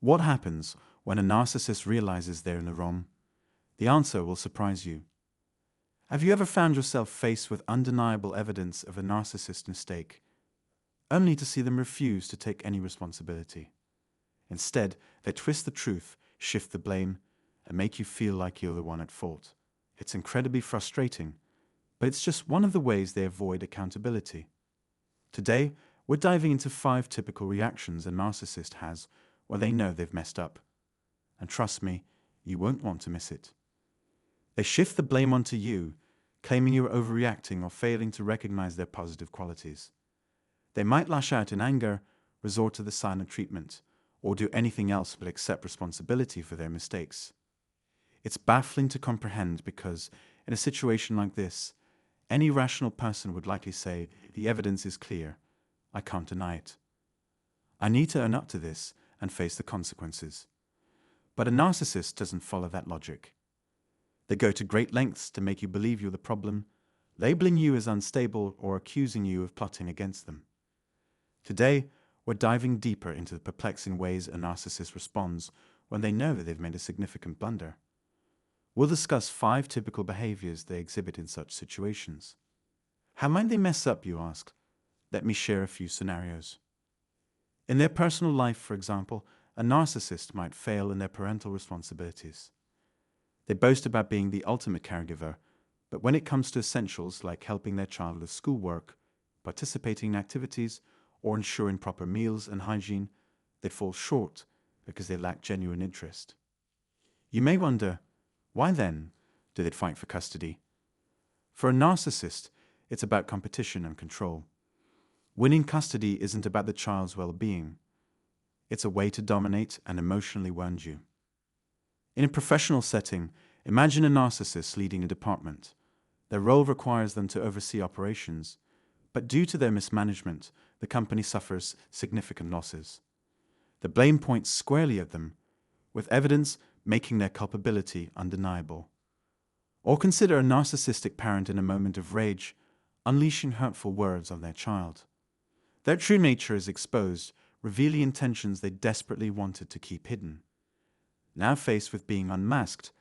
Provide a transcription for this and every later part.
What happens when a narcissist realizes they're in the wrong? The answer will surprise you. Have you ever found yourself faced with undeniable evidence of a narcissist mistake, only to see them refuse to take any responsibility? Instead, they twist the truth, shift the blame, and make you feel like you're the one at fault. It's incredibly frustrating, but it's just one of the ways they avoid accountability. Today, we're diving into 5 typical reactions a narcissist has when they know they've messed up. And trust me, you won't want to miss it. They shift the blame onto you, claiming you're overreacting or failing to recognize their positive qualities. They might lash out in anger, resort to the silent treatment, or do anything else but accept responsibility for their mistakes. It's baffling to comprehend because, in a situation like this, any rational person would likely say, the evidence is clear, I can't deny it. I need to own up to this and face the consequences. But a narcissist doesn't follow that logic. They go to great lengths to make you believe you're the problem, labeling you as unstable or accusing you of plotting against them. Today, we're diving deeper into the perplexing ways a narcissist responds when they know that they've made a significant blunder. We'll discuss 5 typical behaviors they exhibit in such situations. How might they mess up, you ask? Let me share a few scenarios. In their personal life, for example, a narcissist might fail in their parental responsibilities. They boast about being the ultimate caregiver, but when it comes to essentials like helping their child with schoolwork, participating in activities, or ensuring proper meals and hygiene, they fall short because they lack genuine interest. You may wonder, why then do they fight for custody? For a narcissist, it's about competition and control. Winning custody isn't about the child's well-being. It's a way to dominate and emotionally wound you. In a professional setting, imagine a narcissist leading a department. Their role requires them to oversee operations, but due to their mismanagement, the company suffers significant losses. The blame points squarely at them, with evidence making their culpability undeniable. Or consider a narcissistic parent in a moment of rage, unleashing hurtful words on their child. Their true nature is exposed, revealing intentions they desperately wanted to keep hidden. Now faced with being unmasked,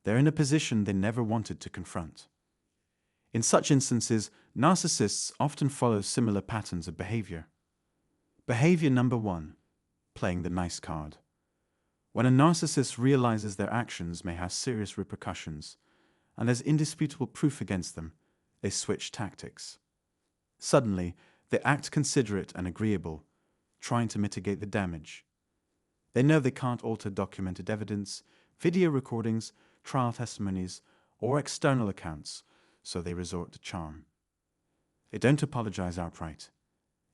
they're in a position they never wanted to confront. In such instances, narcissists often follow similar patterns of behavior. Behavior number 1, playing the nice card. When a narcissist realizes their actions may have serious repercussions, and there's indisputable proof against them, they switch tactics. Suddenly, they act considerate and agreeable, trying to mitigate the damage. They know they can't alter documented evidence, video recordings, trial testimonies, or external accounts, so they resort to charm. They don't apologize outright.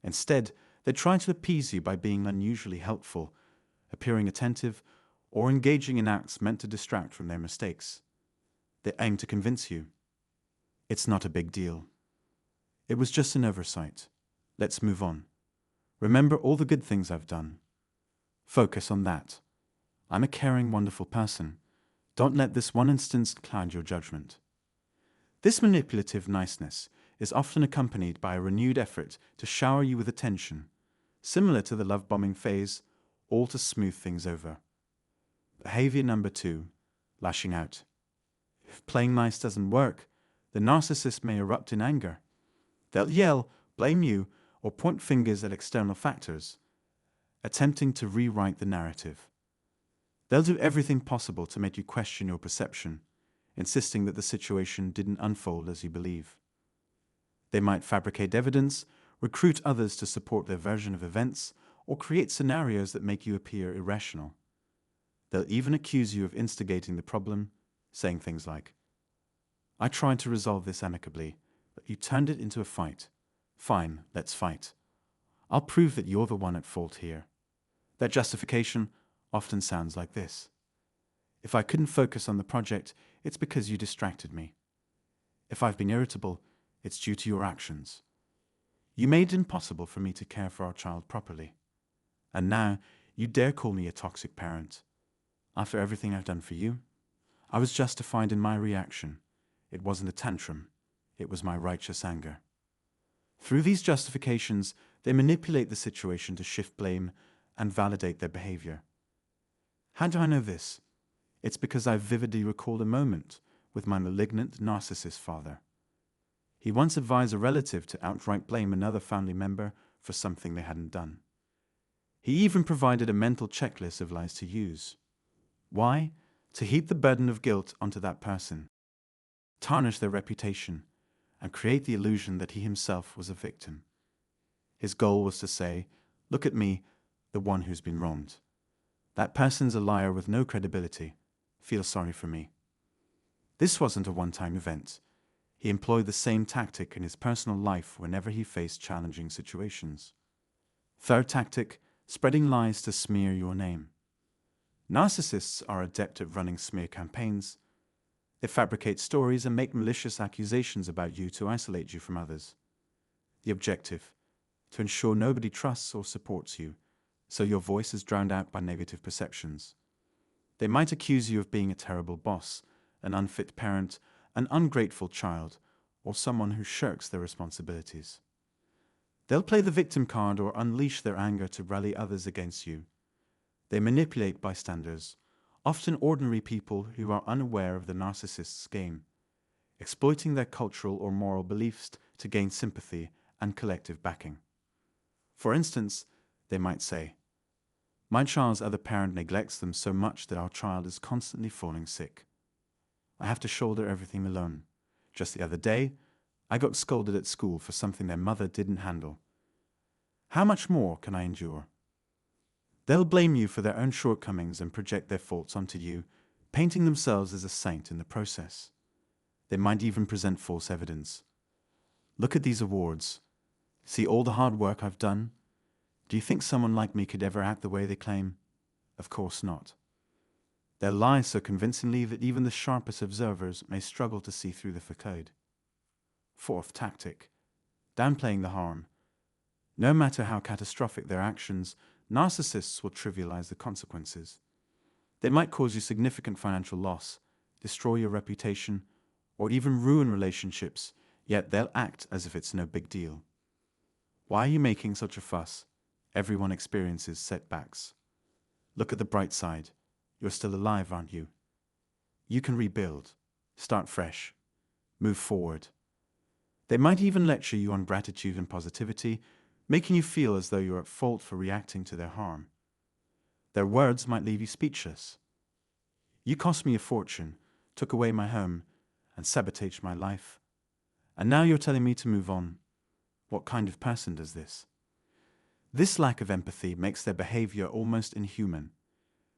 Instead, they try to appease you by being unusually helpful, appearing attentive, or engaging in acts meant to distract from their mistakes. They aim to convince you. It's not a big deal. It was just an oversight. Let's move on. Remember all the good things I've done. Focus on that. I'm a caring, wonderful person. Don't let this one instance cloud your judgment. This manipulative niceness is often accompanied by a renewed effort to shower you with attention, similar to the love-bombing phase, all to smooth things over. Behavior number 2, lashing out. If playing nice doesn't work, the narcissist may erupt in anger. They'll yell, blame you, or point fingers at external factors, attempting to rewrite the narrative. They'll do everything possible to make you question your perception, insisting that the situation didn't unfold as you believe. They might fabricate evidence, recruit others to support their version of events, or create scenarios that make you appear irrational. They'll even accuse you of instigating the problem, saying things like, I tried to resolve this amicably, but you turned it into a fight. Fine, let's fight. I'll prove that you're the one at fault here. Their justification often sounds like this. If I couldn't focus on the project, it's because you distracted me. If I've been irritable, it's due to your actions. You made it impossible for me to care for our child properly. And now, you dare call me a toxic parent. After everything I've done for you, I was justified in my reaction. It wasn't a tantrum. It was my righteous anger. Through these justifications, they manipulate the situation to shift blame and validate their behavior. How do I know this? It's because I vividly recalled a moment with my malignant narcissist father. He once advised a relative to outright blame another family member for something they hadn't done. He even provided a mental checklist of lies to use. Why? To heap the burden of guilt onto that person, tarnish their reputation, and create the illusion that he himself was a victim. His goal was to say, "Look at me, the one who's been wronged. That person's a liar with no credibility. Feel sorry for me." This wasn't a one-time event. He employed the same tactic in his personal life whenever he faced challenging situations. Third tactic, spreading lies to smear your name. Narcissists are adept at running smear campaigns. They fabricate stories and make malicious accusations about you to isolate you from others. The objective, to ensure nobody trusts or supports you, so your voice is drowned out by negative perceptions. They might accuse you of being a terrible boss, an unfit parent, an ungrateful child, or someone who shirks their responsibilities. They'll play the victim card or unleash their anger to rally others against you. They manipulate bystanders, often ordinary people who are unaware of the narcissist's game, exploiting their cultural or moral beliefs to gain sympathy and collective backing. For instance, they might say, "My child's other parent neglects them so much that our child is constantly falling sick. I have to shoulder everything alone. Just the other day, I got scolded at school for something their mother didn't handle. How much more can I endure?" They'll blame you for their own shortcomings and project their faults onto you, painting themselves as a saint in the process. They might even present false evidence. "Look at these awards. See all the hard work I've done? Do you think someone like me could ever act the way they claim? Of course not." They'll lie so convincingly that even the sharpest observers may struggle to see through the facade. Fourth tactic, downplaying the harm. No matter how catastrophic their actions, narcissists will trivialize the consequences. They might cause you significant financial loss, destroy your reputation, or even ruin relationships, yet they'll act as if it's no big deal. Why are you making such a fuss? Everyone experiences setbacks. Look at the bright side. You're still alive, aren't you? You can rebuild, start fresh, move forward. They might even lecture you on gratitude and positivity, making you feel as though you're at fault for reacting to their harm. Their words might leave you speechless. "You cost me a fortune, took away my home, and sabotaged my life. And now you're telling me to move on. What kind of person does this?" This lack of empathy makes their behavior almost inhuman.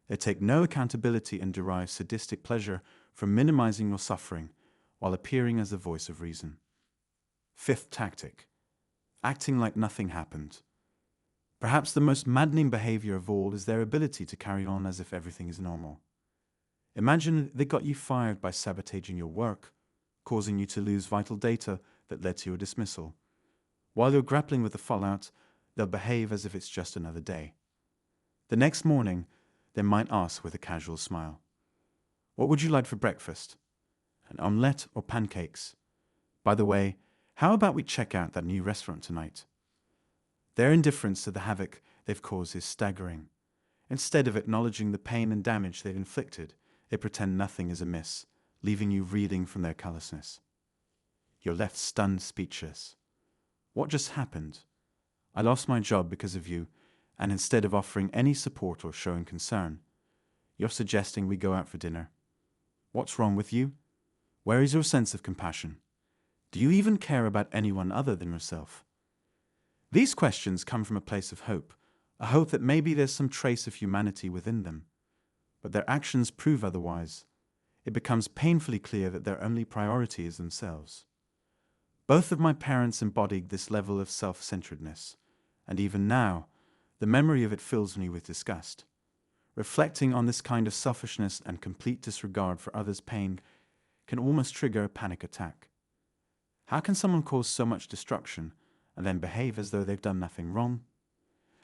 They take no accountability and derive sadistic pleasure from minimizing your suffering while appearing as the voice of reason. Fifth tactic, acting like nothing happened. Perhaps the most maddening behavior of all is their ability to carry on as if everything is normal. Imagine they got you fired by sabotaging your work, causing you to lose vital data that led to your dismissal. While you're grappling with the fallout, they'll behave as if it's just another day. The next morning, they might ask with a casual smile, "What would you like for breakfast? An omelette or pancakes? By the way, how about we check out that new restaurant tonight?" Their indifference to the havoc they've caused is staggering. Instead of acknowledging the pain and damage they've inflicted, they pretend nothing is amiss, leaving you reeling from their callousness. You're left stunned, speechless. What just happened? I lost my job because of you, and instead of offering any support or showing concern, you're suggesting we go out for dinner. What's wrong with you? Where is your sense of compassion? Do you even care about anyone other than yourself? These questions come from a place of hope, a hope that maybe there's some trace of humanity within them. But their actions prove otherwise. It becomes painfully clear that their only priority is themselves. Both of my parents embodied this level of self-centeredness, and even now, the memory of it fills me with disgust. Reflecting on this kind of selfishness and complete disregard for others' pain can almost trigger a panic attack. How can someone cause so much destruction and then behave as though they've done nothing wrong?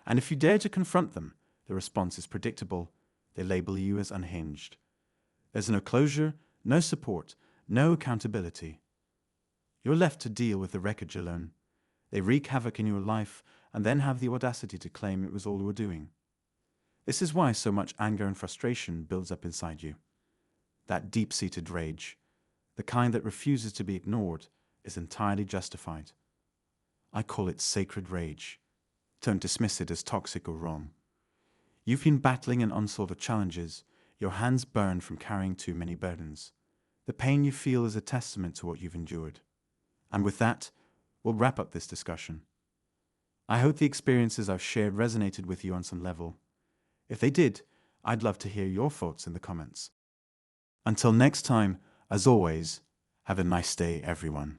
And if you dare to confront them, the response is predictable. They label you as unhinged. There's no closure, no support, no accountability. You're left to deal with the wreckage alone. They wreak havoc in your life and then have the audacity to claim it was all you were doing. This is why so much anger and frustration builds up inside you. That deep-seated rage, the kind that refuses to be ignored, is entirely justified. I call it sacred rage. Don't dismiss it as toxic or wrong. You've been battling an onslaught of challenges, your hands burn from carrying too many burdens. The pain you feel is a testament to what you've endured. And with that, we'll wrap up this discussion. I hope the experiences I've shared resonated with you on some level. If they did, I'd love to hear your thoughts in the comments. Until next time, as always, have a nice day, everyone.